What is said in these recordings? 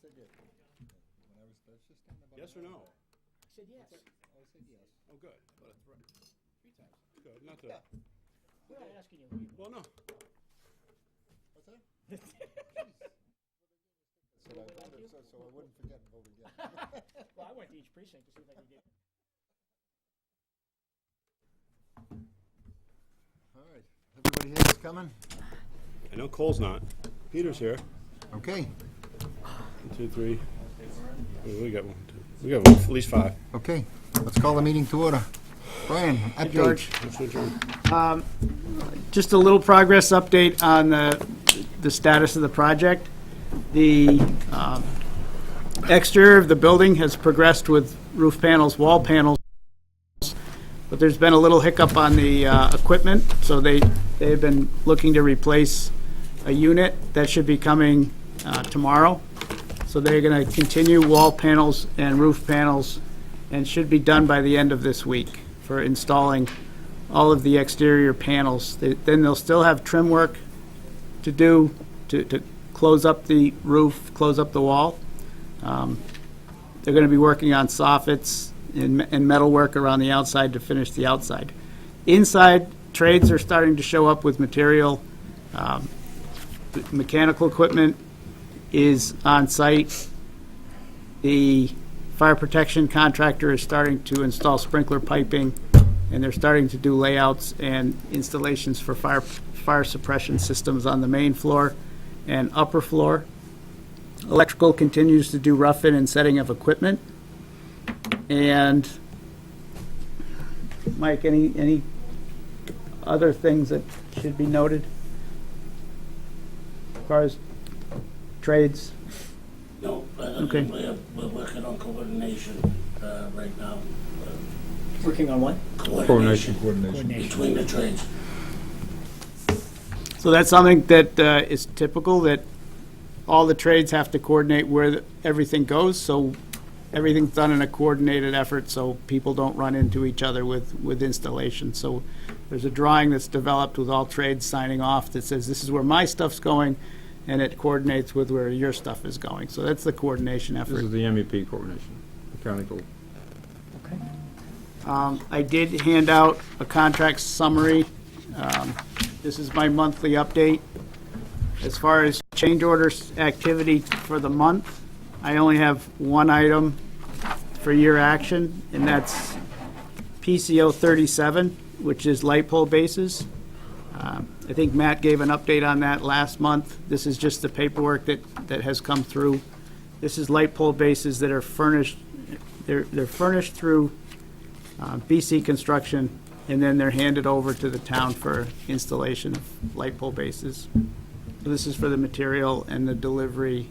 said yes. Yes or no? I said yes. I said yes. Oh, good. But it's right. 3 times. Good. Not to. Yeah. I'm not asking you. Well, no. What's that? Said I voted so I wouldn't forget and vote again. Well, I went to each precinct to see if I could get. All right. Everybody here is coming? I know Cole's not. Peter's here. Okay. 1, 2, 3. We got 1, 2. We got at least 5. Okay. Let's call the meeting to order. Brian, update. George. Let's adjourn. Just a little progress update on the status of the project. The exterior of the building has progressed with roof panels, wall panels, but there's been a little hiccup on the equipment, so they've been looking to replace a unit that should be coming tomorrow. So they're going to continue wall panels and roof panels and should be done by the end of this week for installing all of the exterior panels. Then they'll still have trim work to do to close up the roof, close up the wall. They're going to be working on soffits and metal work around the outside to finish the outside. Inside, trades are starting to show up with material. Mechanical equipment is on site. The fire protection contractor is starting to install sprinkler piping, and they're starting to do layouts and installations for fire suppression systems on the main floor and upper floor. Electrical continues to do rough-in and setting of equipment. And Mike, any other things that should be noted as far as trades? No, Okay. we're working on coordination right now. Working on what? Coordination between the trades. So that's something that is typical, that all the trades have to coordinate where everything goes, so everything's done in a coordinated effort so people don't run into each other with installation. So there's a drawing that's developed with all trades signing off that says this is where my stuff's going, and it coordinates with where your stuff is going. So that's the coordination effort. This is the MEP coordination, mechanical. Okay. I did hand out a contract summary. This is my monthly update. As far as change orders activity for the month, I only have one item for your action, and that's PCO 37, which is light pole bases. I think Matt gave an update on that last month. This is just the paperwork that has come through. This is light pole bases that are furnished. They're furnished through BC Construction, and then they're handed over to the town for installation of light pole bases. So this is for the material and the delivery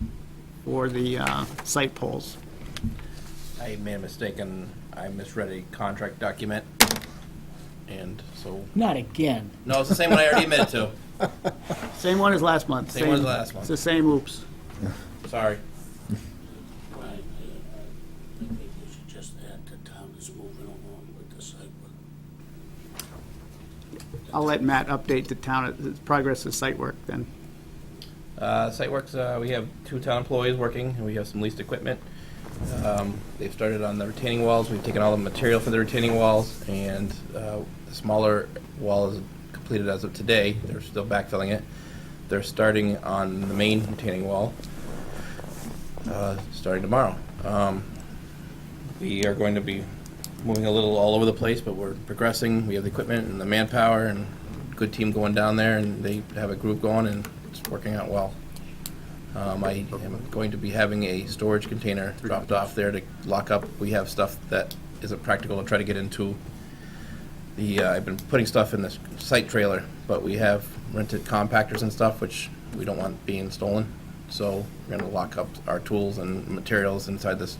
for the site poles. I made a mistake and I misread a contract document. And so, Not again. no, it's the same one I already admitted to. Same one as last month. Same one as last month. It's the same oops. Sorry. Right, I think we should just add the town is moving along with the site work. I'll let Matt update the town at the progress of site work then. Site works, we have 2 town employees working and we have some leased equipment. They've started on the retaining walls. We've taken all the material for the retaining walls, and the smaller wall is completed as of today. They're still backfilling it. They're starting on the main retaining wall starting tomorrow. We are going to be moving a little all over the place, but we're progressing. We have the equipment and the manpower and good team going down there, and they have a group going, and it's working out well. I am going to be having a storage container dropped off there to lock up. We have stuff that isn't practical to try to get into the, I've been putting stuff in this site trailer, but we have rented compactors and stuff, which we don't want being stolen. So we're gonna lock up our tools and materials inside this.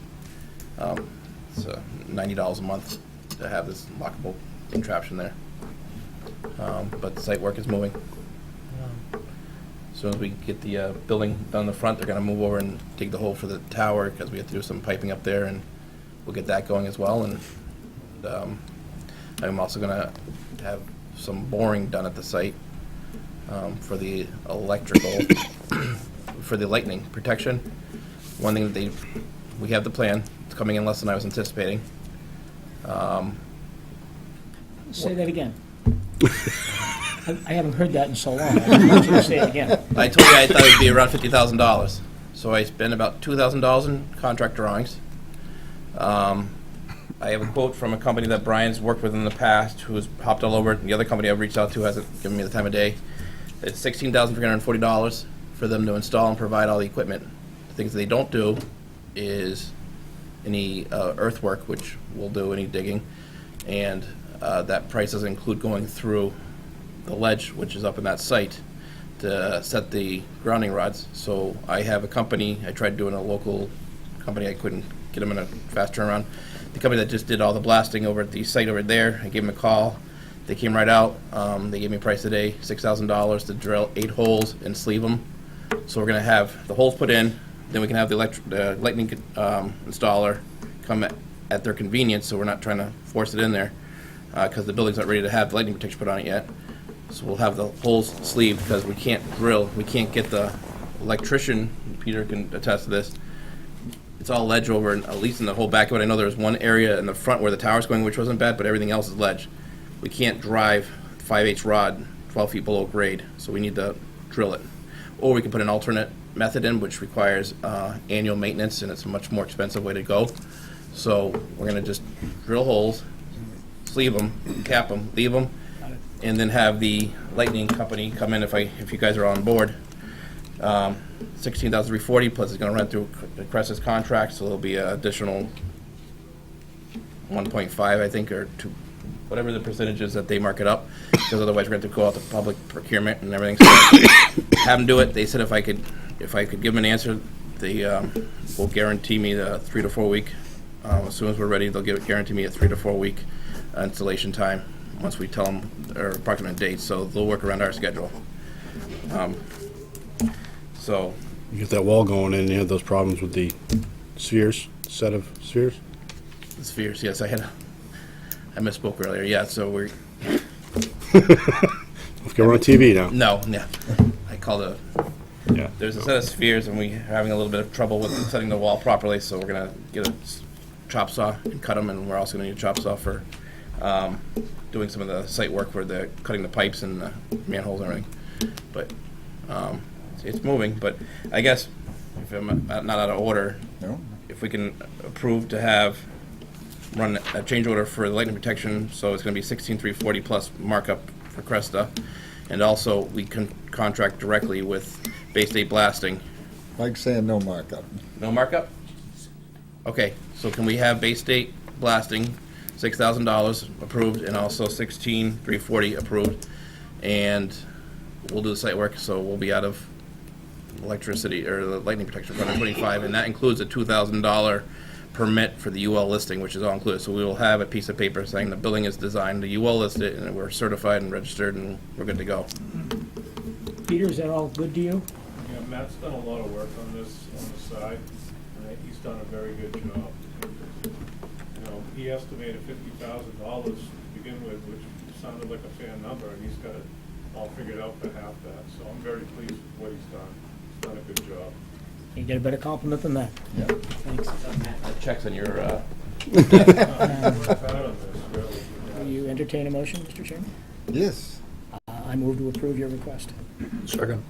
It's $90 a month to have this lockable contraption there. But the site work is moving. As soon as we get the building done in the front, they're going to move over and dig the hole for the tower because we have to do some piping up there, and we'll get that going as well. And I'm also going to have some boring done at the site for the electrical, for the lightning protection. one thing that we have the plan. It's coming in less than I was anticipating. Say that again. I haven't heard that in so long. I want you to say it again. I told you I thought it'd be around $50,000. So I spent about $2,000 in contract drawings. I have a quote from a company that Brian's worked with in the past, who's hopped all over it. The other company I've reached out to hasn't given me the time of day. It's $16,340 for them to install and provide all the equipment. The things that they don't do is any earthwork, which we'll do, any digging, and that price doesn't include going through the ledge, which is up in that site, to set the grounding rods. So I have a company, I tried doing a local company, I couldn't get them in a fast turnaround. The company that just did all the blasting over at the site over there, I gave them a call. They came right out. They gave me a price today, $6,000 to drill 8 holes and sleeve them. So we're going to have the holes put in, then we can have the lightning installer come at their convenience, so we're not trying to force it in there because the building's not ready to have the lightning protection put on it yet. So we'll have the holes sleeved because we can't drill. We can't get the electrician, Peter can attest to this, it's all ledge over, and at least in the whole back of it. I know there was one area in the front where the tower's going, which wasn't bad, but everything else is ledge. We can't drive 5/8 rod 12 feet below grade, so we need to drill it. Or we can put an alternate method in, which requires annual maintenance, and it's a much more expensive way to go. So we're going to just drill holes, sleeve them, cap them, leave them, and then have the lightning company come in if you guys are on board. $16,340 plus it's going to run through Crest's contract, so there'll be an additional 1.5, I think, or 2, whatever the percentages that they mark it up, because otherwise we're going to have to go out to public procurement and everything. So have them do it. They said if I could give them an answer, they will guarantee me the 3 to 4 week. As soon as we're ready, they'll guarantee me a 3 to 4 week installation time once we tell them their approximate dates. So they'll work around our schedule. So You get that wall going in, and you have those problems with the spheres, set of spheres? the spheres, yes, I misspoke earlier. Yeah, so we're Okay, we're on TV now. no, yeah. I called a. Yeah. There's a set of spheres, and we're having a little bit of trouble with setting the wall properly. So we're gonna get a chop saw and cut them, and we're also gonna need a chop saw for doing some of the site work where they're cutting the pipes and the manholes and everything. But it's moving. But I guess if I'm not out of order, No? if we can approve to run a change order for the lightning protection, so it's going to be $16,340 plus markup for Cresta, and also we can contract directly with Bay State Blasting. Like saying no markup. No markup? Okay, so can we have Bay State Blasting, $6,000 approved, and also $16,340 approved, and we'll do the site work, so we'll be out of electricity or the lightning protection for $125, and that includes a $2,000 permit for the UL listing, which is all included. So we will have a piece of paper saying the building is designed, the UL listed, and we're certified and registered, and we're good to go. Peter, is that all good to you? Yeah, Matt's done a lot of work on this on the side, and he's done a very good job. You know, he estimated $50,000 to begin with, which sounded like a fair number, and he's got it all figured out for half that. So I'm very pleased with what he's done. He's done a good job. You get a better compliment than that. Yeah. Thanks. The checks on your, Proud of this, really. Will you entertain a motion, Mr. Chairman? Yes. I move to approve your request. Second.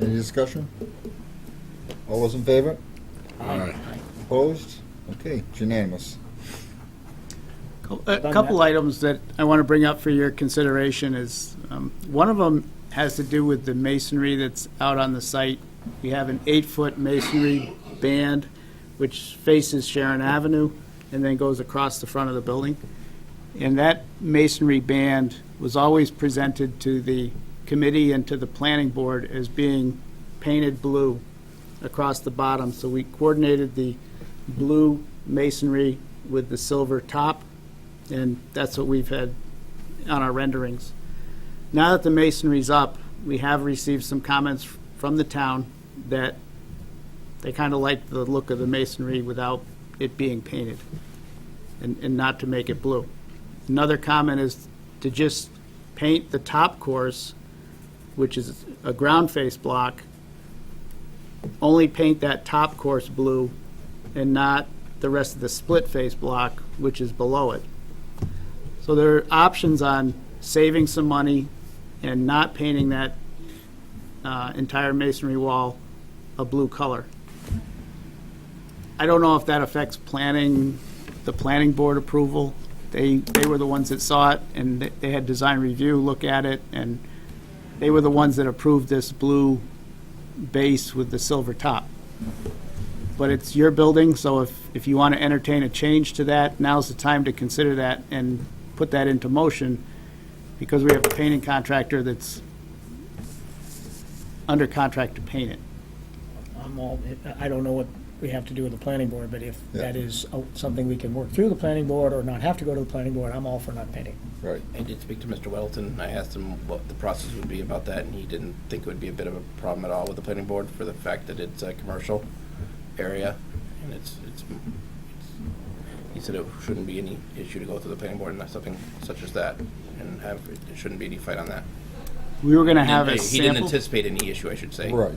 Any discussion? All those in favor? All right. Opposed? Okay, it's unanimous. A couple items that I want to bring up for your consideration is, one of them has to do with the masonry that's out on the site. We have an 8-foot masonry band which faces Sharon Avenue and then goes across the front of the building. And that masonry band was always presented to the committee and to the planning board as being painted blue across the bottom. So we coordinated the blue masonry with the silver top, and that's what we've had on our renderings. Now that the masonry's up, we have received some comments from the town that they kind of like the look of the masonry without it being painted and not to make it blue. Another comment is to just paint the top course, which is a ground face block, only paint that top course blue and not the rest of the split face block, which is below it. So there are options on saving some money and not painting that entire masonry wall a blue color. I don't know if that affects the planning board approval. They were the ones that saw it, and they had design review look at it, and they were the ones that approved this blue base with the silver top. But it's your building, so if you want to entertain a change to that, now's the time to consider that and put that into motion, because we have a painting contractor that's under contract to paint it. I don't know what we have to do with the planning board, but if that is something we can work through the planning board or not have to go to the planning board, I'm all for not painting. Right. I did speak to Mr. Weddleton. I asked him what the process would be about that, and he didn't think it would be a bit of a problem at all with the planning board for the fact that it's a commercial area, and he said it shouldn't be any issue to go through the planning board and something such as that, and there shouldn't be any fight on that. We were going to have a He didn't sample. anticipate any issue, I should say. Right.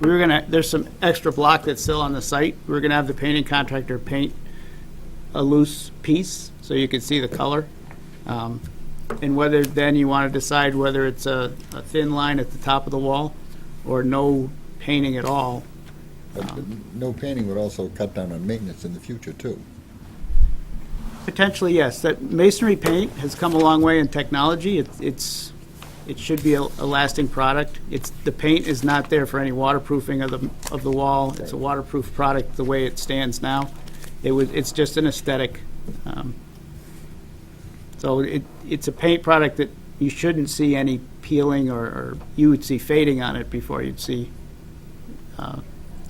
There's some extra block that's still on the site. We're going to have the painting contractor paint a loose piece so you can see the color. And whether then you want to decide whether it's a thin line at the top of the wall or no painting at all. But no painting would also cut down on maintenance in the future, too. Potentially, yes. That masonry paint has come a long way in technology. It should be a lasting product. The paint is not there for any waterproofing of the wall. It's a waterproof product the way it stands now. It's just an aesthetic. So it's a paint product that you shouldn't see any peeling, or you would see fading on it before you'd see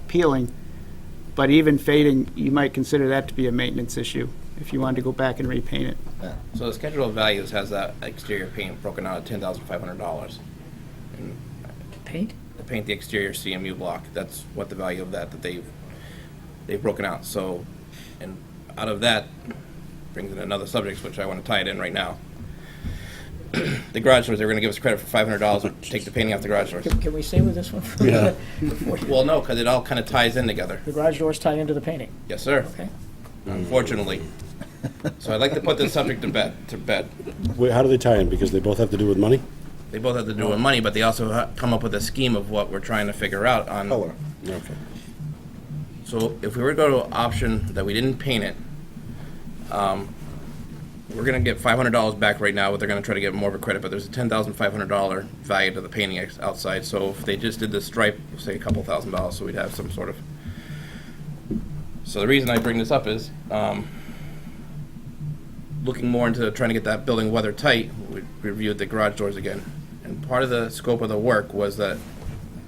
peeling. But even fading, you might consider that to be a maintenance issue if you wanted to go back and repaint it. So the schedule of values has that exterior paint broken out at $10,500. And Paint? to paint the exterior CMU block, that's what the value of that they've broken out. So, and out of that brings in another subject, which I want to tie it in right now. The garage doors, they were going to give us credit for $500 to take the painting off the garage doors. Can we stay with this one for a minute? Well, no, because it all kind of ties in together. The garage doors tie into the painting, Yes, sir. okay? Unfortunately. So I'd like to put this subject to bed. Wait, how do they tie in? Because they both have to do with money? They both have to do with money, but they also come up with a scheme of what we're trying to figure out on. Color. Okay. So if we were to go to an option that we didn't paint it, we're going to get $500 back right now, but they're going to try to get more of a credit, but there's a $10,500 value to the painting outside. So if they just did the stripe, say a couple $1,000, so we'd have some sort of. So the reason I bring this up is, looking more into trying to get that building weather tight, we reviewed the garage doors again. And part of the scope of the work was that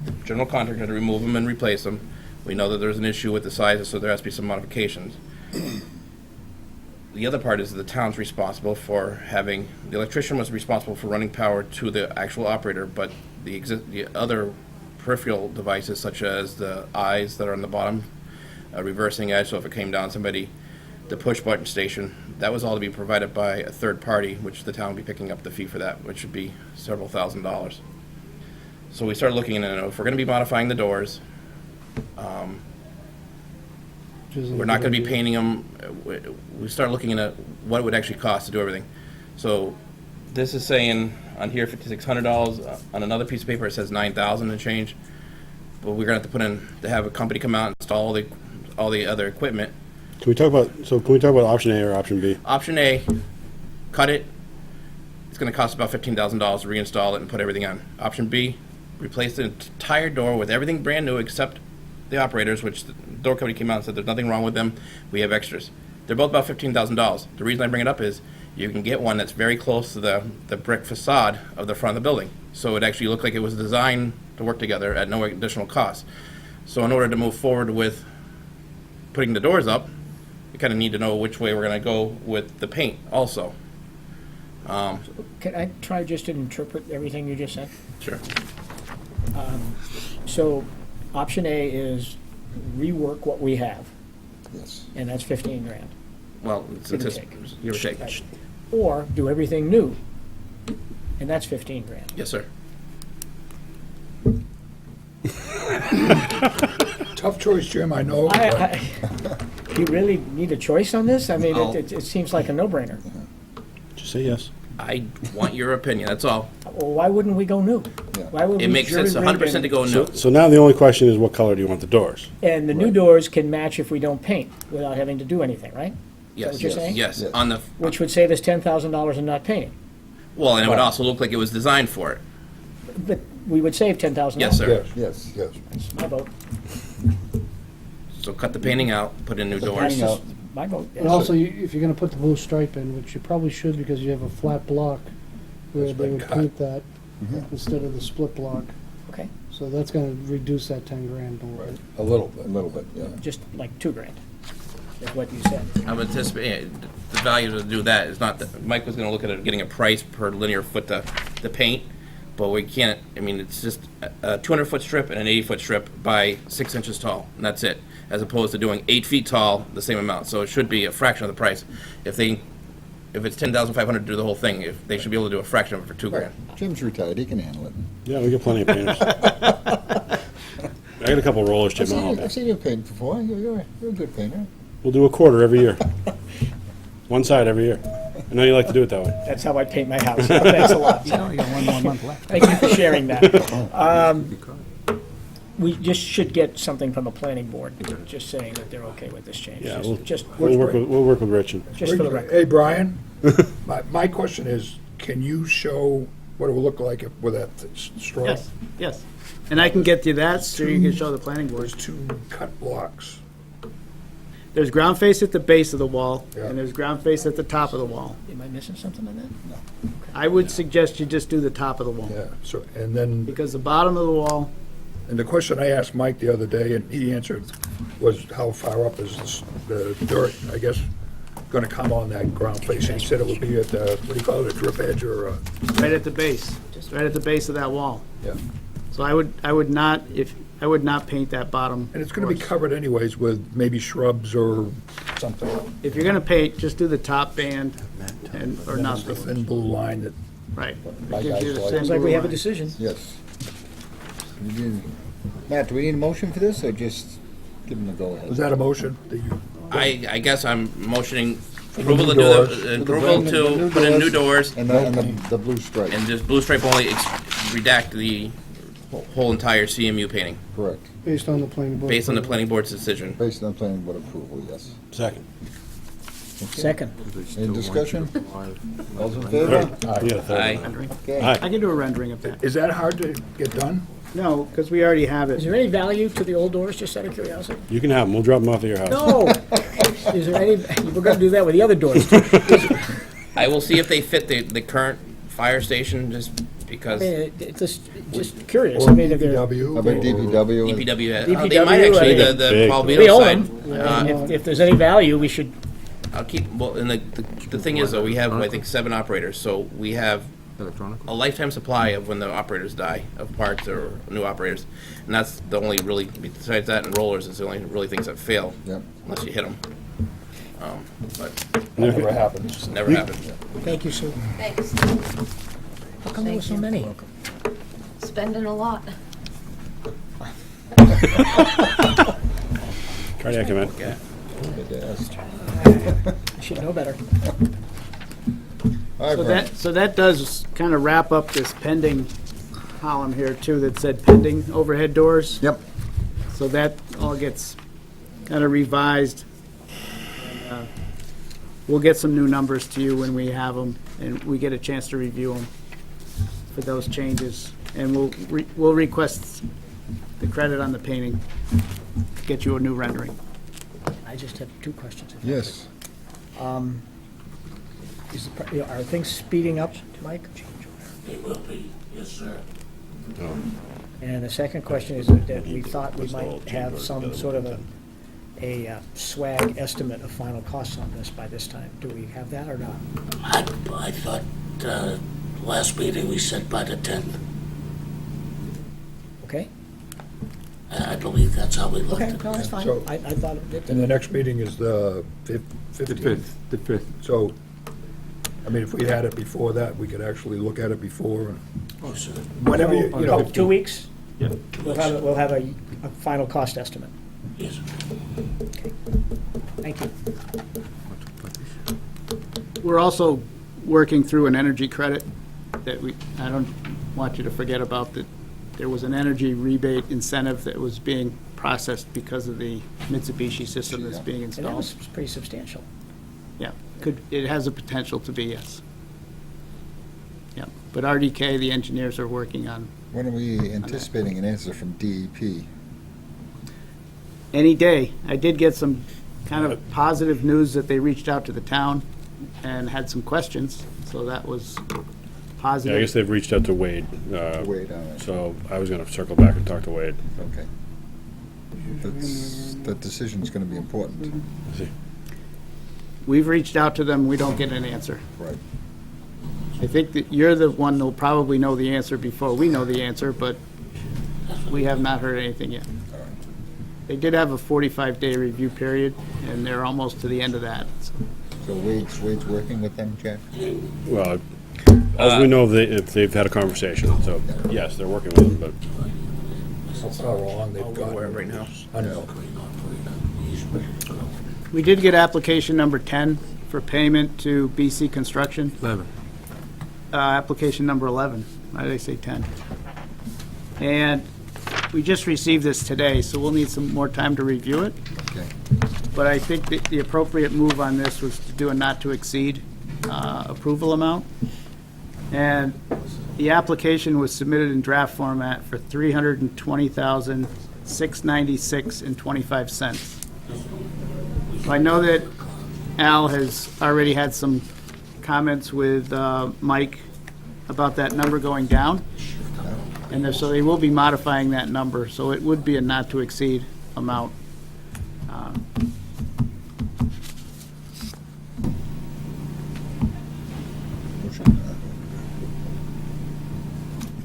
the general contractor had to remove them and replace them. We know that there's an issue with the sizes, so there has to be some modifications. The other part is the town's responsible for having, the electrician was responsible for running power to the actual operator, but the other peripheral devices, such as the eyes that are on the bottom, reversing edge, so if it came down somebody, the push button station, that was all to be provided by a third party, which the town would be picking up the fee for that, which would be several $1,000s. So we started looking at, if we're going to be modifying the doors, we're not going to be painting them. We start looking at what it would actually cost to do everything. So this is saying on here $5,600. On another piece of paper it says $9,000 and change. But we're going to have to put in to have a company come out and install all the other equipment. Can we talk about option A or option B? Option A, cut it. It's going to cost about $15,000 to reinstall it and put everything on. Option B, replace the entire door with everything brand new except the operators, which the door company came out and said there's nothing wrong with them. We have extras. They're both about $15,000. The reason I bring it up is you can get one that's very close to the brick facade of the front of the building. So it actually looked like it was designed to work together at no additional cost. So in order to move forward with putting the doors up, we kind of need to know which way we're going to go with the paint also. Can I try just to interpret everything you just said? Sure. So, option A is rework what we have, Yes. and that's 15 grand. Well, it's Give or just give or take. Right. Or do everything new, and that's 15 grand. Yes, sir. Tough choice, Jim, I know. Do you really need a choice on this? I mean, Oh. it seems like a no-brainer. Just say yes. I want your opinion, that's all. Well, why wouldn't we go new? Yeah. Why would we It makes sense jury 100% rig to go So, no. so now the only question is, what color do you want the doors? And the new doors can match if we don't paint without having to do anything, right? Yes, what you're saying? yes, Yes. on the, Which would save us $10,000 in not painting. well, and it would also look like it was designed for it. But we would save $10,000. Yes, sir. Yes. Yes. My vote. So cut the painting out, put in new That's doors. just my vote. And also, if you're gonna put the blue stripe in, which you probably should because you have a flat block, where That's they been would cut. paint that instead of the split block. Okay, So that's gonna reduce that 10 grand a little bit. A little A bit. little bit, yeah. just like $2,000 is what you said. I'm anticipating, the value to do that is not, that Mike was gonna look at it, getting a price per linear foot to paint, but we can't, I mean, it's just a 200-foot strip and an 80-foot strip by 6 inches tall, and that's it, as opposed to doing 8 feet tall, the same amount, so it should be a fraction of the price. If it's $10,500 to do the whole thing, if they should be able to do a fraction of it for $2,000. Jim's retired, he can handle it. Yeah, we got plenty of painters. I got a couple rollers, Jim, I'll help you. I've seen you paint before, you're a good painter. We'll do a quarter every year. One side every year. I know you like to do it that way. That's how I paint my house. Thanks a lot. You got one more month left. Thank you for sharing that. We just should get something from the planning board, just saying that they're okay with this change. Yeah, We'll we'll work with Rich and. just for the record. Hey, Brian, my question is, can you show what it will look like with that straw? Yes, yes. And I can get you that, so you can show the planning board. There's 2 cut blocks. There's ground face at the base of the wall, Yeah. and there's ground face at the top of the wall. Am I missing something on that? I would suggest you just do the top of the wall, Yeah, so, and then, because the bottom of the wall, and the question I asked Mike the other day, and he answered, was how far up is the dirt, I guess, gonna come on that ground face? He said it would be at the, what do you call it, a drip edge or a, right at the base, right at the base of that wall. yeah. So I would not paint that bottom. And it's gonna be course. covered anyways with maybe shrubs or something. If you're gonna paint, just do the top band and, or And then it's the nothing, thin blue line that, right. My It gives you guys the like- same Sounds like we blue have a line. decision. Yes. Matt, do we need a motion for this, or just give him the go-ahead? was that a motion that you? I guess I'm motioning the approval to new do doors. the, approval The to new put in new doors, And the blue stripe, and just blue stripe only, redact the whole entire CMU painting, correct. Based on the planning board. based on the planning board's decision. Based on planning board approval, yes. Second. Second. Any discussion? All's in favor? Yeah, third. Aye. Okay. Aye. I can do a rendering of that. Is that hard to get done? No, because we already have Is it. there any value to the old doors, just out of curiosity? You can have them. We'll drop them off at your house. No. Is there any, we're gonna do that with the other doors too. I will see if they fit the current fire station, just because I mean, it's just curious. Or I mean, if they're, DPW? How about or- DPW? DPW, they DPW, might actually, I mean- the Big. Paul we Vito own side. them. If there's any value, we should, I'll keep, well, and the thing is, though, we have, I think, 7 operators, so we have Electronic? a lifetime supply of when the operators die, of parts or new operators. And that's the only really, besides that and rollers, is the only really things that fail, Yep. unless you hit them. But That never happens. it's never happened. thank you, Sue. Thanks. How come there were so many? Spending a lot. Cardiac event. Yeah. Yes. You should know better. All right, So Brian. so that does kind of wrap up this pending column here too, that said pending overhead doors. Yep. So that all gets kind of revised. And, we'll get some new numbers to you when we have them, and we get a chance to review them for those changes. And we'll request the credit on the painting, get you a new rendering. I just have 2 questions. Yes. Are things speeding up, Mike? They will be, yes, sir. And the second question is that we thought we might have some sort of a swag estimate of final costs on this by this time. Do we have that or not? I thought, last meeting we said by the 10th. Okay? I believe that's how we looked Okay, at it. no, that's fine. So- I thought it And the next meeting is the 15th. The fifth. So, I mean, if we had it before that, we could actually look at it before, and Oh, sir. whenever, you know. 2 weeks? Yeah. We'll have a a final cost estimate. Yes, Thank you. We're also working through an energy credit that I don't want you to forget about, that there was an energy rebate incentive that was being processed because of the Mitsubishi system that's being And that installed. was pretty substantial. Yeah, it has a potential to be, yes. Yeah, but RDK, the engineers are working on When are we anticipating an answer from DEP? any day. I did get some kind of positive news that they reached out to the town and had some questions, so that was Yeah, positive. I guess they've reached out to Wade, Wait on it. so I was gonna circle back and talk to Wade. Okay. That decision's gonna be important. We've reached out to them, we don't get an answer. Right. I think that you're the one who'll probably know the answer before we know the answer, but we have not heard anything yet. All right. They did have a 45-day review period, and they're almost to the end of that. So So Wade's working with them, Jack? Well, as we know, if they've had a conversation, so yes, they're working with them, but How far along they've got? Where right now? I know. we did get application number 10 for payment to BC Construction. 11. Application number 11. Why did I say 10? And we just received this today, so we'll need some more time to review it. Okay. But I think that the appropriate move on this was to do a not-to-exceed approval amount. And the application was submitted in draft format for $320,696.25. I know that Al has already had some comments with Mike about that number going down. And so they will be modifying that number, so it would be a not-to-exceed amount.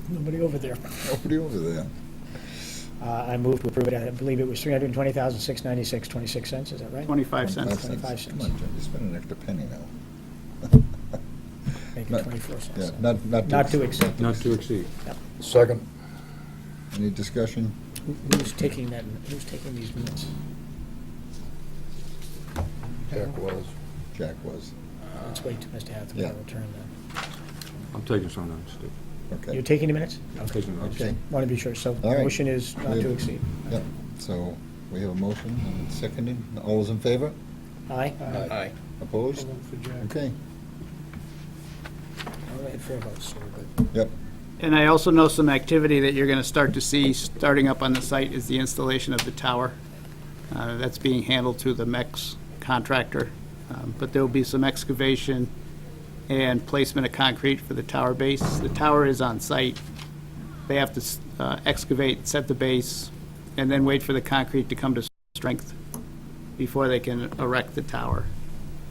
Nobody over there. Nobody over there. I moved to approve it. I believe it was $320,696.26, is that right? 25 cents. 25 cents. Come on, Jim, you spent an extra penny now. Make Not- it 24 cents. Yeah, not Not to exceed. Not to exceed. Second. Any discussion? Who's taking that, who's taking these minutes? Jack was. Jack was. Let's wait till Mr. Hathaway Yeah. return then. I'm taking some notes, Steve. Okay. You're taking the minutes? I'm taking notes. Okay. Want to be sure. So the All right. motion is not to exceed. Yep. So we have a motion and seconded. All those in favor? Aye? Aye. Opposed? Okay. I'll ahead for a vote, so we're good. Yep. And I also know some activity that you're going to start to see starting up on the site is the installation of the tower. That's being handled through the MEX contractor. But there'll be some excavation and placement of concrete for the tower base. The tower is on site. They have to excavate, set the base, and then wait for the concrete to come to strength before they can erect the tower.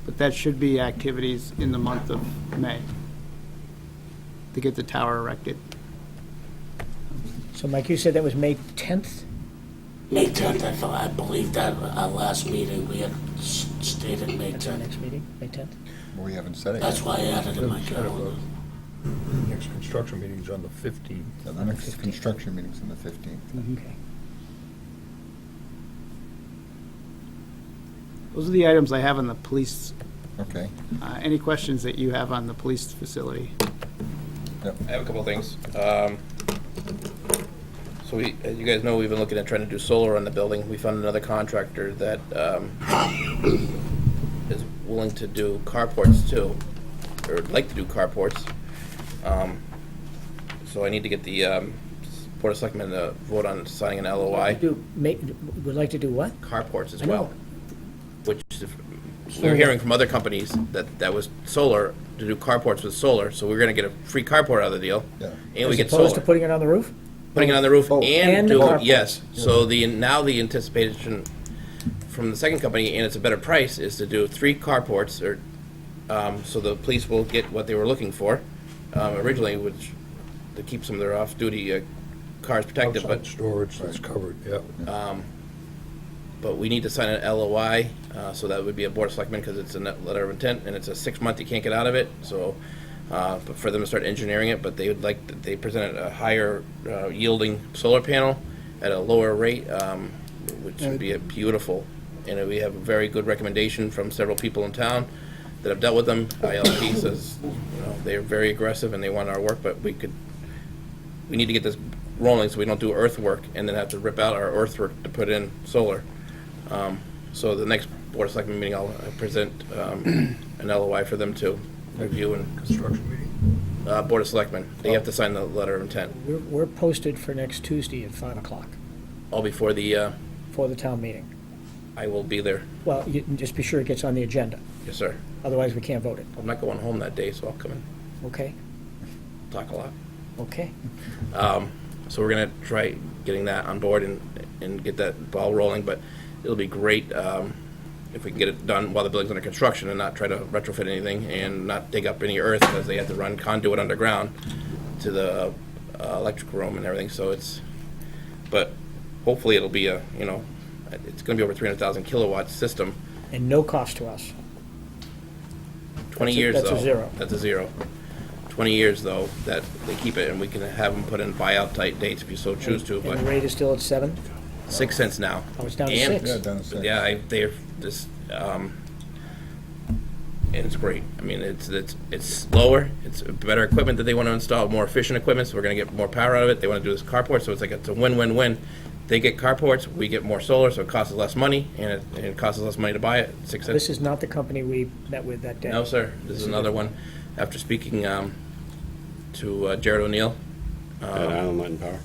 But that should be activities in the month of May to get the tower erected. So Mike, you said that was May 10th? May 10th, I believe that our last meeting, we had stated May That's our 10th. next meeting, May 10th? We haven't said it That's yet. why I added in my calendar. Next construction meeting's on the 15th. The next construction meeting's on the 15th. Okay. Those are the items I have on the police. Okay. Any questions that you have on the police facility? Yep. I have a couple of things. So we, as you guys know, we've been looking at trying to do solar on the building. We found another contractor that is willing to do carports too, or would like to do carports. So I need to get the Board of Selectmen to vote on signing an LOI. Would like to do what? Carports as I know. well. Which we're hearing from other companies that was solar, to do carports with solar, so we're gonna get a free carport out of the deal. Yeah. And we get As opposed to solar. putting it on the roof? Putting it on the roof Both. and And the do, carports. yes. So now the anticipation from the second company, and it's a better price, is to do 3 carports, or, so the police will get what they were looking for, originally, which, to keep some of their off-duty cars protected, but Outside storage that's covered, yeah. but we need to sign an LOI, so that would be a Board of Selectmen, because it's a letter of intent, and it's a 6-month, you can't get out of it, so, but for them to start engineering it, but they would like, they presented a higher yielding solar panel at a lower rate, which would be beautiful. And we have a very good recommendation from several people in town that have dealt with them. ILP says, they're very aggressive and they want our work, but we need to get this rolling so we don't do earthwork and then have to rip out our earthwork to put in solar. So the next Board of Selectmen meeting, I'll present an LOI for them to review and. Construction meeting? Board of Selectmen, they have to sign the letter of intent, We're posted for next Tuesday at 5 o'clock all before the, for the town meeting. I will be there. Well, you can just be sure it gets on the agenda, Yes, sir. otherwise we can't vote it. I'm not going home that day, so I'll come in, Okay? talk a lot. Okay. So we're gonna try getting that on board and get that ball rolling, but it'll be great, if we can get it done while the building's under construction and not try to retrofit anything and not dig up any earth because they have to run conduit underground to the electrical room and everything, so but hopefully it'll be it's gonna be over 300,000 kilowatt system. And no cost to us. 20 That's a- years though. that's a zero. That's a zero. 20 years though, that they keep it, and we can have them put in buyout type dates if you so choose to, And but the rate is still at 7? 6 cents now. Oh, it's down to And- 6? Yeah, down to 6. Yeah, they're just, and it's great. I mean, it's slower, it's better equipment that they want to install, more efficient equipment, so we're gonna get more power out of it. They want to do this carport, so it's a win-win-win. They get carports, we get more solar, so it costs us less money, and it costs us less money to buy it, 6 cents. This is not the company we met with that day? No, sir, this is another one. After speaking to Jared O'Neill, At Island Light and Power.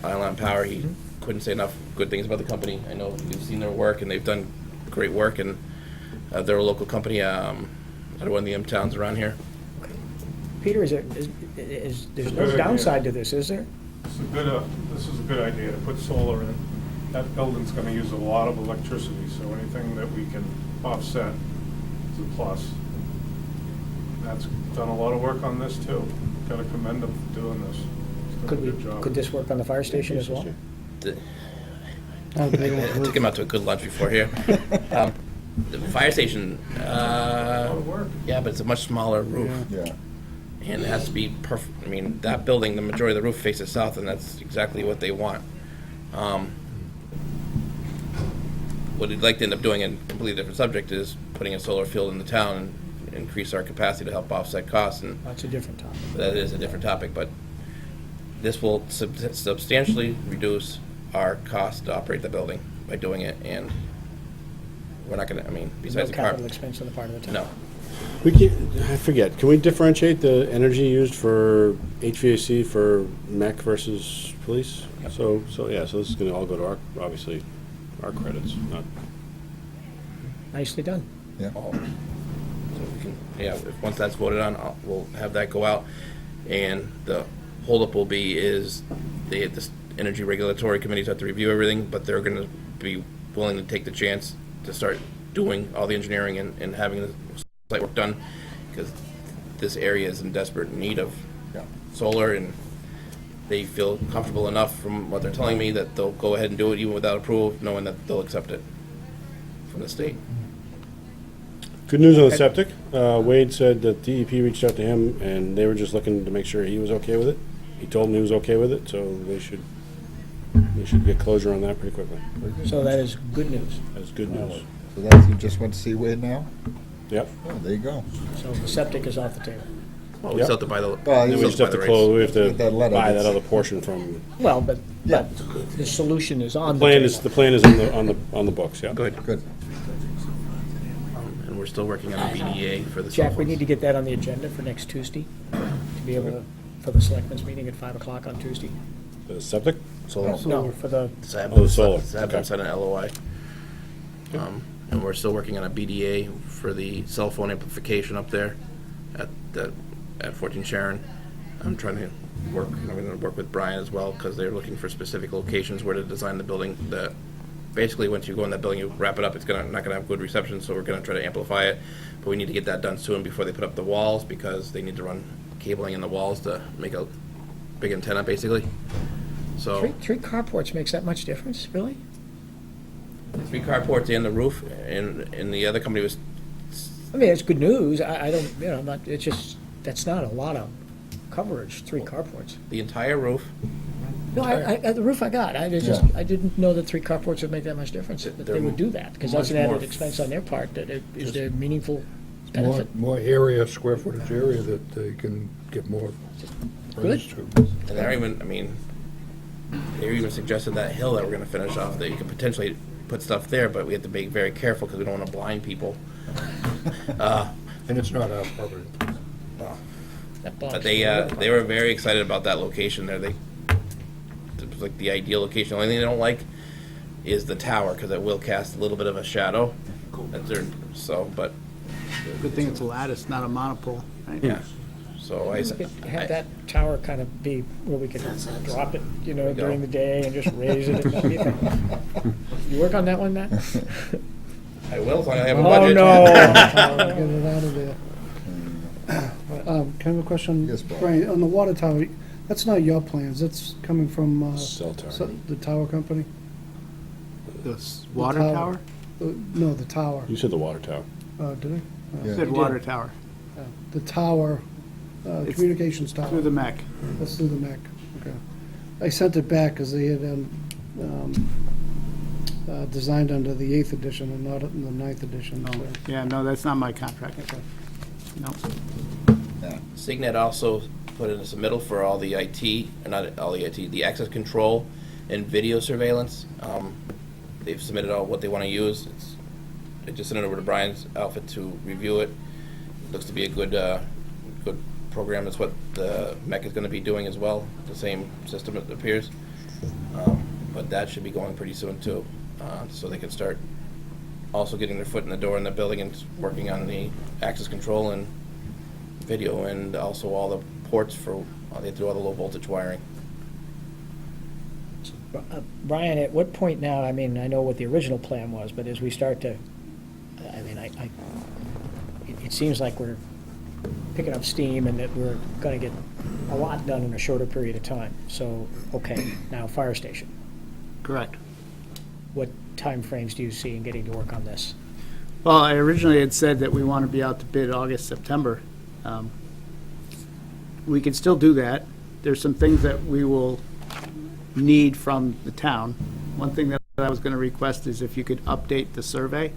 Island Power, he couldn't say enough good things about the company. I know you've seen their work, and they've done great work, and they're a local company out of one of the towns around here. Peter, there's no downside to this, is there? This is a good idea to put solar in. That building's gonna use a lot of electricity, so anything that we can offset is a plus. That's done a lot of work on this too. Gotta commend them for doing this. It's Could doing a we, good job. could this work on the fire station as well? Oh, they don't I work. took him out to a good lunch before here. The fire station, A lot of work. yeah, but it's a much smaller roof. Yeah. And it has to be perfect. I mean, that building, the majority of the roof faces south, and that's exactly what they want. What we'd like to end up doing, and completely different subject, is putting a solar field in the town and increase our capacity to help offset costs, and That's a different topic. that is a different topic, but this will substantially reduce our cost to operate the building by doing it, and we're not gonna, I mean, No besides the car. capital expense on the part of the town? No. We can, I forget, can we differentiate the energy used for HVAC for MEC versus police? So this is gonna all go to our, obviously, our credits, not. Nicely done. Yeah. So we can, yeah, once that's voted on, we'll have that go out. And the holdup will be is this energy regulatory committees have to review everything, but they're gonna be willing to take the chance to start doing all the engineering and having the site work done, because this area is in desperate need of Yeah. solar, and they feel comfortable enough from what they're telling me that they'll go ahead and do it even without approval, knowing that they'll accept it from the state. Good news on the septic. Wade said that DEP reached out to him, and they were just looking to make sure he was okay with it. He told them he was okay with it, so they should get closure on that pretty quickly. So that is good news. That's good news. So that's, you just went to see Wade now? Yep. Oh, there you go. So the septic is off the table. Well, we Yep. still have to buy the. Well, Then we still just have to the close, we have Get that to letter buy that that's- other portion from, Well, but Yeah. the solution is on the plan table. is, the plan is on the books, yeah. Good. Good. And we're still working on a BDA for the. Jack, we cell need to get that on the agenda for next Tuesday, to be able to, for the selectmen's meeting at 5 o'clock on Tuesday. The septic? No, for the, phones. To have Oh, the them solar. to have them Okay. sign an LOI. And we're still working on a BDA for the cell phone amplification up there at 14 Sharon. I'm trying to I'm gonna work with Brian as well, because they're looking for specific locations where to design the building that, basically, once you go in that building, you wrap it up, it's not gonna have good reception, so we're gonna try to amplify it. But we need to get that done soon before they put up the walls, because they need to run cabling in the walls to make a big antenna, basically. So, three carports makes that much difference, really? 3 carports and the roof, and the other company was, I mean, it's good news. I don't, I'm not, it's just, that's not a lot of coverage, 3 carports. the entire roof, No, the roof I got, I just, Yeah. I didn't know that 3 carports would make that much difference, that they would do that, because that's an Much more- added expense on their part, that is there meaningful More, benefit? more area, square footage area that they can get more Good. rooms to. And they're even, I mean, they even suggested that hill that we're gonna finish off, that you could potentially put stuff there, but we have to be very careful because we don't wanna blind people. And it's not our property. That box. But they were very excited about that location there. It was like the ideal location. The only thing they don't like is the tower, because it will cast a little bit of a shadow. But, Good thing it's a lattice, not a monopole, right? yeah. So We could have that tower kind of be where we could drop it, you know, we go. during the day and just raise it. What do you think? You work on that one, Matt? I will, as long as I have a Oh, budget. no. Get it out of there. Can I have a question? Yes, Bob. Brian, on the water tower, that's not your plans, that's coming from, Cell tower. the tower company? The water tower. tower? No, the tower, You said the water tower. did I? Yeah. Said water tower, The tower, It's communications tower. through the MEC. That's through the MEC, okay. I sent it back because they had designed under the 8th edition and not in the 9th edition, so. Yeah, no, that's not my contract. No. Signet also put in a submittal for all the IT, or not all the IT, the access control and video surveillance. They've submitted all what they want to use. I just sent it over to Brian's outfit to review it. Looks to be a good program. That's what the MEC is going to be doing as well. The same system, it appears. But that should be going pretty soon too, so they can start also getting their foot in the door in the building and working on the access control and video, and also all the ports for, they do all the low voltage wiring. Brian, at what point now, I mean, I know what the original plan was, but as we start to, I mean, it seems like we're picking up steam and that we're gonna get a lot done in a shorter period of time. So, okay, now fire station. Correct. What timeframes do you see in getting to work on this? Well, I originally had said that we want to be out to bid August, September. We could still do that. There's some things that we will need from the town. One thing that I was going to request is if you could update the survey.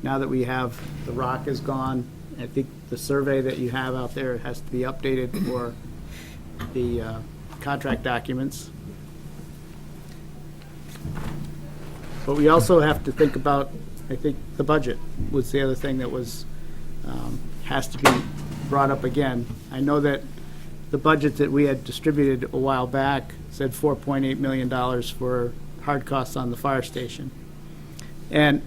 Now that we have, the rock is gone, I think the survey that you have out there has to be updated for the contract documents. But we also have to think about, I think, the budget was the other thing that was, has to be brought up again. I know that the budget that we had distributed a while back said $4.8 million for hard costs on the fire station. And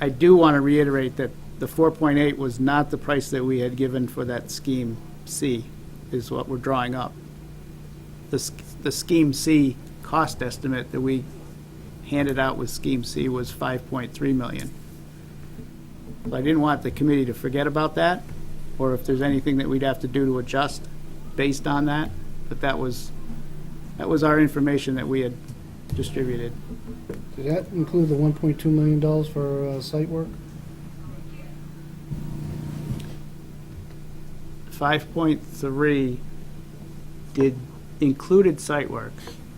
I do want to reiterate that the 4.8 was not the price that we had given for that Scheme C, is what we're drawing up. The Scheme C cost estimate that we handed out with Scheme C was 5.3 million. So I didn't want the committee to forget about that, or if there's anything that we'd have to do to adjust based on that, but that was our information that we had distributed. Does that include the $1.2 million for site work? 5.3 included site work,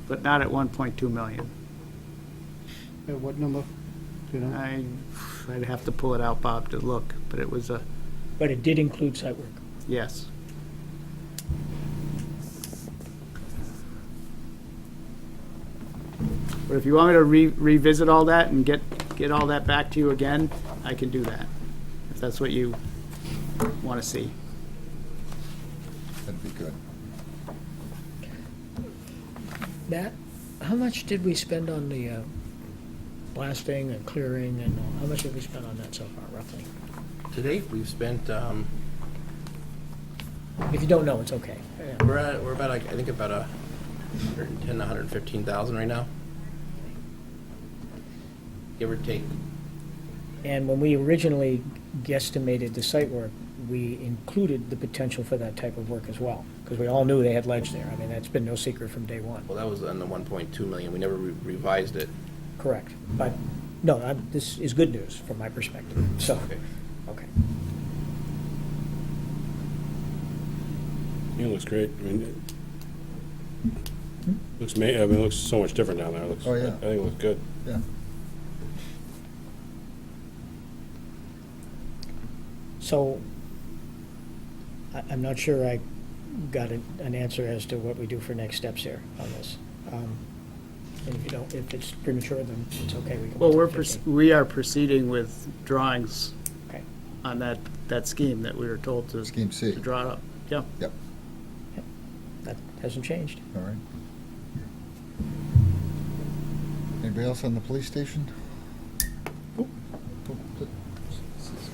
but not at 1.2 million. At what number? Do you know? I'd have to pull it out, Bob, to look, but it was But it did include site work. yes. But if you want me to revisit all that and get all that back to you again, I can do that, if that's what you want to see. That'd be good. Matt, how much did we spend on the blasting and clearing, and how much did we spend on that so far, roughly? To date, we've spent, If you don't know, it's okay. Yeah. we're about, I think about 110, 115,000 right now. Give or take. And when we originally guesstimated the site work, we included the potential for that type of work as well, because we all knew they had ledge there. I mean, that's been no secret from day one. Well, that was on the 1.2 million. We never revised it. Correct. But, no, this is good news from my perspective, so, okay. It looks great. I mean, I mean, it looks so much different down there. It looks, Oh, yeah. I think it looks good. Yeah. So, I'm not sure I got an answer as to what we do for next steps here on this. And if you don't, if it's premature, then it's okay. We can Well, wait till 15. we are proceeding with drawings Okay. on that scheme that we were told to. Scheme C. To draw it up, yeah. Yep, That hasn't changed. all right. Anybody else on the police station? Did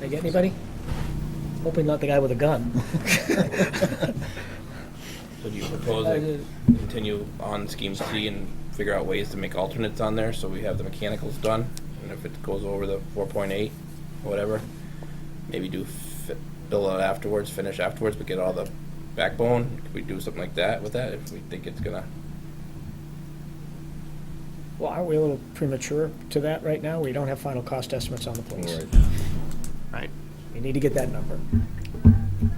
I get anybody? Hoping not the guy with a gun. So do you propose to continue on scheme C and figure out ways to make alternates on there, so we have the mechanicals done? And if it goes over the 4.8, or whatever, maybe bill it afterwards, finish afterwards, but get all the backbone? Could we do something like that with that, if we think it's gonna? Well, aren't we a little premature to that right now? We don't have final cost estimates on the All police. right. Right. We need to get that number.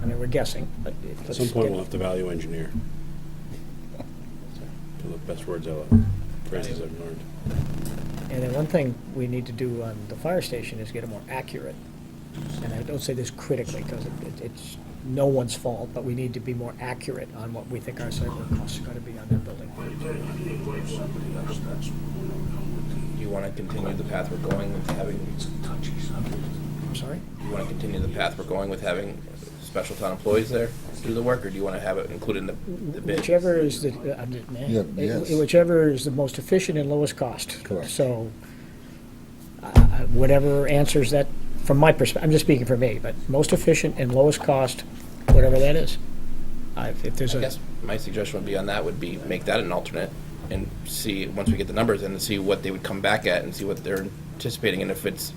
I mean, we're guessing, but At let's some point, get- we'll have to value engineer. One of the best words ever, phrases I've learned. And then one thing we need to do on the fire station is get it more accurate. And I don't say this critically, because it's no one's fault, but we need to be more accurate on what we think our site work costs are gonna be on that building. Do you wanna continue the path we're going with having, I'm sorry? do you wanna continue the path we're going with having special town employees there do the work, or do you wanna have it included in the bid? Whichever is the, Yeah, yes. whichever is the most efficient and lowest cost. Correct. So, whatever answers that, from my perspective, I'm just speaking for me, but most efficient and lowest cost, whatever that is. If there's I a, guess my suggestion would be on that would be make that an alternate and see, once we get the numbers in, and see what they would come back at and see what they're anticipating, and if it's,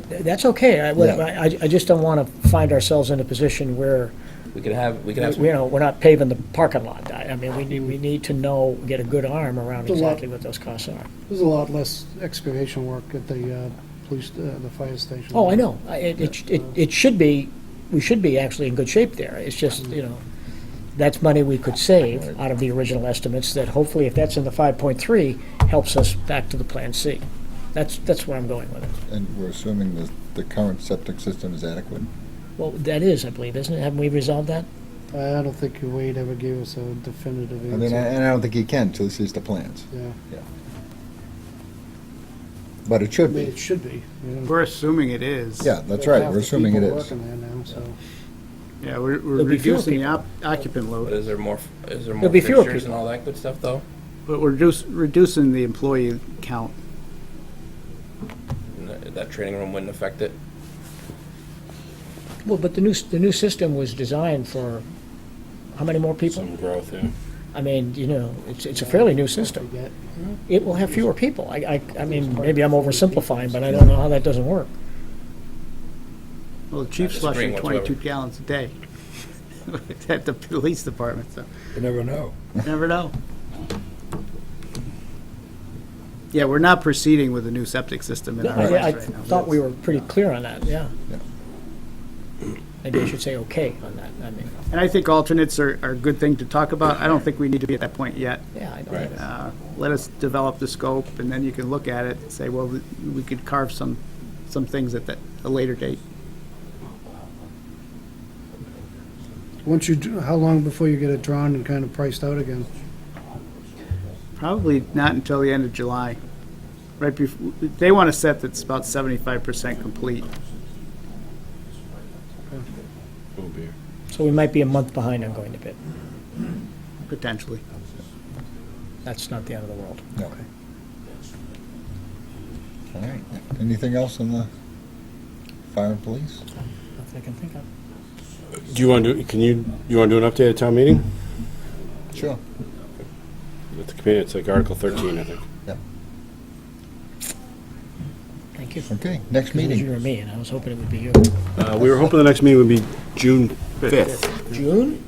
that's okay. Yeah. I just don't want to find ourselves in a position where, we could have some. you know, we're not paving the parking lot. I mean, we need to know, get a good arm around There's a lot- exactly what those costs are. There's a lot less excavation work at the police, the fire station. Oh, I know. It should be, we should be actually in good shape there. It's just, you know, that's money we could save out of the original estimates that hopefully, if that's in the 5.3, helps us back to the Plan C. That's where I'm going with it. And we're assuming the current septic system is adequate? Well, that is, I believe, isn't it? Haven't we resolved that? I don't think Wade ever gave us a definitive I mean, answer. and I don't think he can till he sees the plans. Yeah, But it I should mean, be. it should be. We're assuming it is. Yeah, that's right, Half we're the assuming it people is. working there now, so. Yeah, we're There'll be fewer reducing the people. occupant But load, is there more There'll be fewer fixtures and people. all that good stuff, though? but we're reducing the employee count. And that training room wouldn't affect it? Well, but the new system was designed for how many more people? Some growth, yeah. I mean, you know, it's a fairly new system. Forget. It will have fewer people. I mean, maybe I'm oversimplifying, but I don't know how that doesn't work. Well, the chief's Not disagreeing flushing 22 whatsoever. gallons a day at the police department, so You never know. you never know. Yeah, we're not proceeding with a new septic system in our I place right now. thought we were pretty clear on that, yeah. Yeah. Maybe I should say okay on that, I mean, And I think alternates are a good thing to talk about. I don't think we need to be at that point yet. yeah, I know. Right. Let us develop the scope, and then you can look at it and say, well, we could carve some things at a later date. Once you, how long before you get it drawn and kind of priced out again? Probably not until the end of July. Right before, they want a set that's about 75% complete. Oh, beer. So we might be a month behind on going to bid. Potentially. That's not the end of the world. No. All right, anything else on the fire and police? Nothing I can think of. Do you want to do, you want to do an update at town meeting? Sure. With the committee, it's like Article 13, I think. Thank you. Okay, next It was you meeting. or me, and I was hoping it would be you. We were hoping the next meeting would be June 5th. June?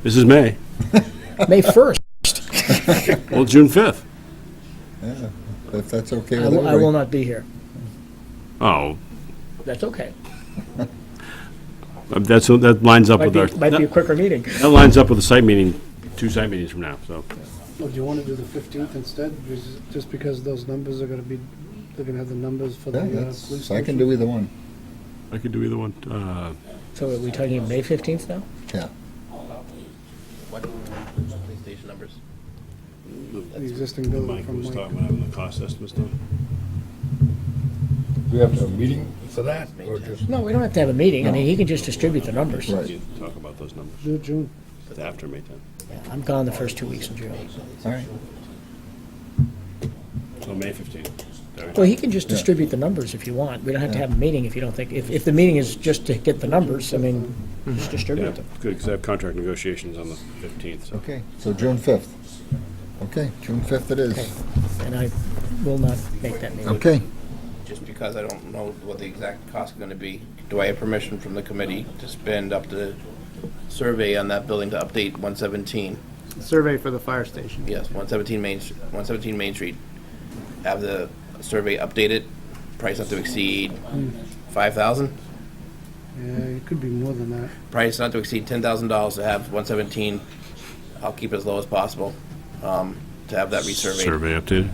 This is May. May 1st. Well, June 5th. Yeah, if that's okay I with will everybody. not be here. Oh, That's okay. that lines up with our, Might be a quicker meeting. that lines up with the site meeting 2 site meetings from now, so. Well, do you want to do the 15th instead? Just because those numbers are going to be, they're going to have the numbers for the Yeah, police that's, station? I can do either one. I could do either one. So are we talking May 15th now? Yeah. What police station numbers? The existing building Mike from was Mike. talking about having the cost estimates done. Do we have to have a meeting for that, or just? No, we don't have to have a meeting. I mean, he can just distribute the numbers. Right. You can talk about those numbers. Do it June. It's after May 10th. Yeah, I'm gone the first 2 weeks in June. All right. So May 15th. There we go. Well, he can just distribute the numbers if you want. We don't have to have a meeting if you don't think, if the meeting is just to get the numbers, I mean, just Yeah, distribute them. good, because I have contract negotiations on the 15th, so. Okay, so June 5th. Okay, June 5th it Okay. is. And I will not make that meeting. Okay. Just because I don't know what the exact cost is gonna be, do I have permission from the committee to spend up to survey on that building to update 117? Survey for the fire station. Yes, 117 Main Street. Have the survey updated, price not to exceed 5,000? Yeah, it could be more than that. Price not to exceed $10,000 to have 117, I'll keep it as low as possible, to have that resurveyed. Survey updated.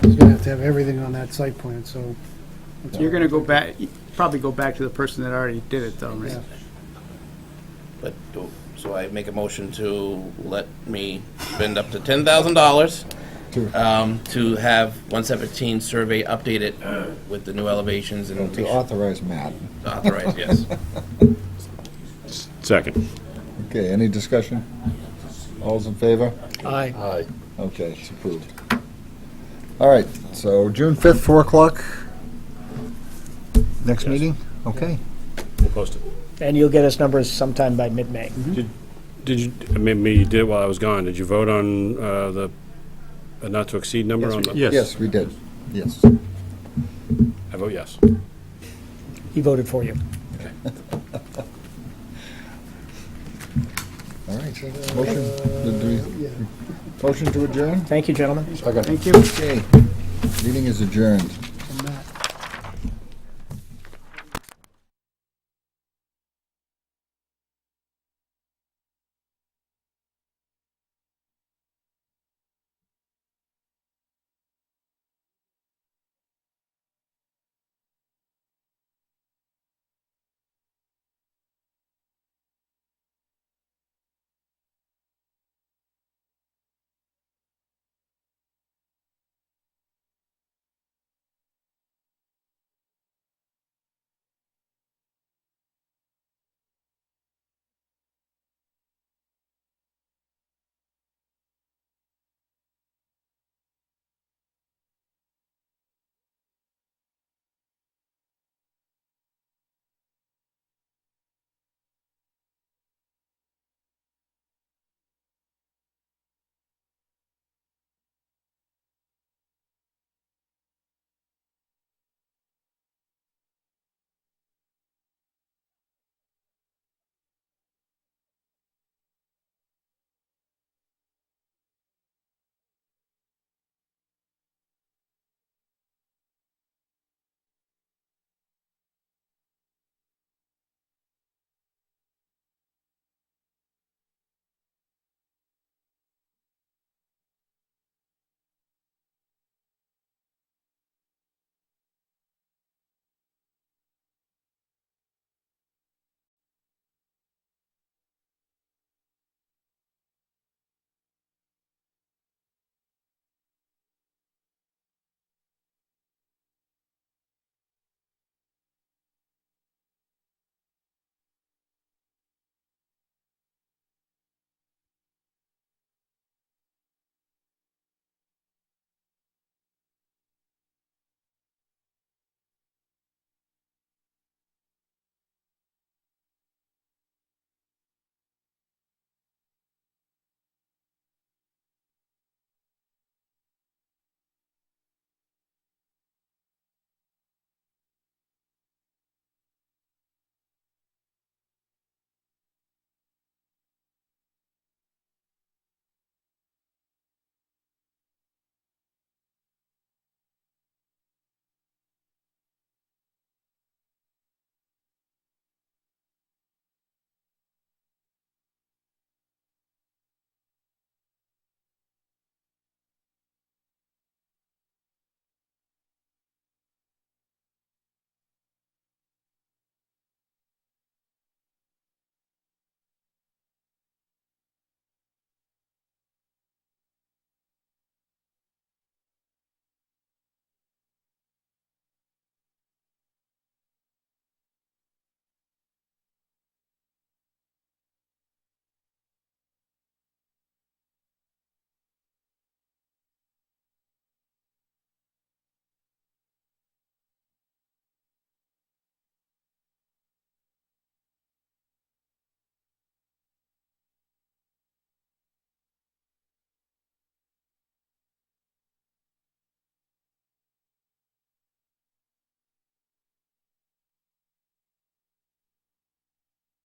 He's going to have everything on that site plan, so. You're gonna go back, probably go back to the person that already did it though, right? Yeah. But, so I make a motion to let me spend up to $10,000 to have 117 survey updated with the new elevations and To authorize Matt. authorized, yes. Second. Okay, any discussion? All's in favor? Aye. Aye. Okay, it's approved. All right, so June 5th, 4 o'clock. Next Yes. meeting? Okay. We'll post it. And you'll get us numbers sometime by mid-May. Did you, maybe you did it while I was gone, did you vote on the not to exceed number Yes, on we the? did. Yes, we did. Yes. I vote yes. He voted for you. All right, motion to adjourn? Thank you, gentlemen. Second. Thank you. Okay, meeting is adjourned.